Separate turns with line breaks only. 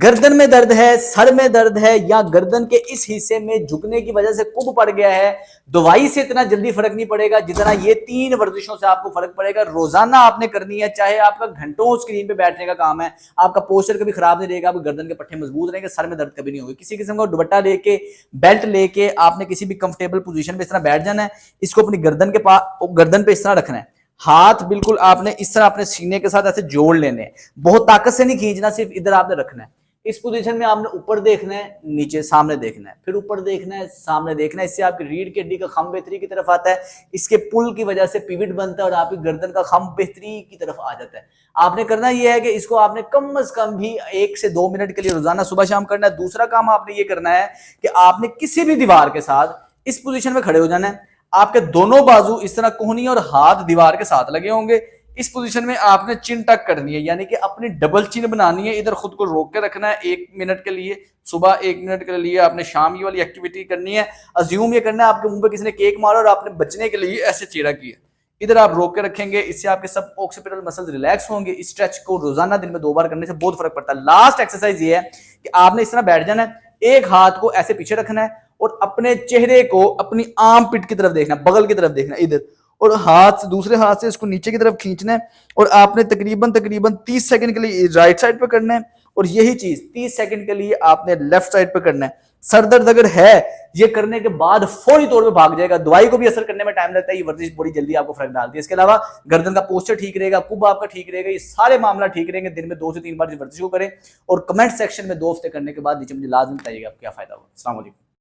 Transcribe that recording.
गर्दन में दर्द है, सर में दर्द है, या गर्दन के इस हिस्से में झुकने की वजह से कुब पड़ गया है, दवाई से इतना जल्दी फर्क नहीं पड़ेगा जितना ये 3 वर्जिशों से आपको फर्क पड़ेगा। रोजाना आपने करनी है, चाहे आपका घंटों स्क्रीन पे बैठने का काम है, आपका पोस्चर कभी खराब नहीं रहेगा, आपके गर्दन के पट्टे मजबूत रहेंगे, सर में दर्द कभी नहीं होगी। किसी किस्म का दुपट्टा लेके, बेल्ट लेके आपने किसी भी कंफर्टेबल पोजीशन पे इस तरह बैठ जाना है। इसको अपनी गर्दन के पास, गर्दन पे इस तरह रखना है, हाथ बिल्कुल आपने इस तरह अपने सीने के साथ ऐसे जोड़ लेने हैं, बहुत ताकत से नहीं खींचना, सिर्फ इधर आपने रखना है। इस पोजीशन में आपने ऊपर देखना है, नीचे सामने देखना है, फिर ऊपर देखना है, सामने देखना है। इससे आपकी रीढ़ की हड्डी का खम बेहतरी की तरफ आता है, इसके पुल की वजह से पिविट बनता है और आपकी गर्दन का खम बेहतरी की तरफ आ जाता है। आपने करना यह है कि इसको आपने कम से कम भी 1 से 2 मिनट के लिए रोजाना सुबह शाम करना है। दूसरा काम आपने ये करना है कि आपने किसी भी दीवार के साथ इस पोजीशन में खड़े हो जाना है। आपके दोनों बाजू इस तरह कोहनी और हाथ दीवार के साथ लगे होंगे। इस पोजीशन में आपने चिन टक करनी है, यानी कि अपनी डबल चिन बनानी है। इधर खुद को रोक के रखना है 1 मिनट के लिए, सुबह 1 मिनट के लिए आपने शाम ये वाली एक्टिविटी करनी है। अज्यूम ये करना है आपके मुंह पे किसी ने केक मारा और आपने बचने के लिए ऐसे चीरा किया, इधर आप रोक के रखेंगे। इससे आपके सब ऑक्सीपिटल मसल्स रिलैक्स होंगे। इस स्ट्रेच को रोजाना दिन में 2 बार करने से बहुत फर्क पड़ता है। लास्ट एक्सरसाइज ये है कि आपने इस तरह बैठ जाना है, एक हाथ को ऐसे पीछे रखना है और अपने चेहरे को अपनी आर्म पिट की तरफ देखना, बगल की तरफ देखना इधर, और हाथ से, दूसरे हाथ से इसको नीचे की तरफ खींचना है। और आपने तकरीबन 30 सेकंड के लिए राइट साइड पे करना है, और यही चीज 30 सेकंड के लिए आपने लेफ्ट साइड पे करना है। सर दर्द अगर है, ये करने के बाद फौरी तौर पे भाग जाएगा। दवाई को भी असर करने में टाइम लगता है, ये वर्जिश बड़ी जल्दी आपको फर्क डालती है। इसके अलावा गर्दन का पोस्चर ठीक रहेगा, कुब आपका ठीक रहेगा, ये सारे मामला ठीक रहेंगे। दिन में 2 से 3 बार इस वर्जिश को करें और कमेंट सेक्शन में 2 हफ्ते करने के बाद नीचे मुझे लाजमी बताइएगा आपको क्या फायदा हुआ। अस्सलाम वालेकुम।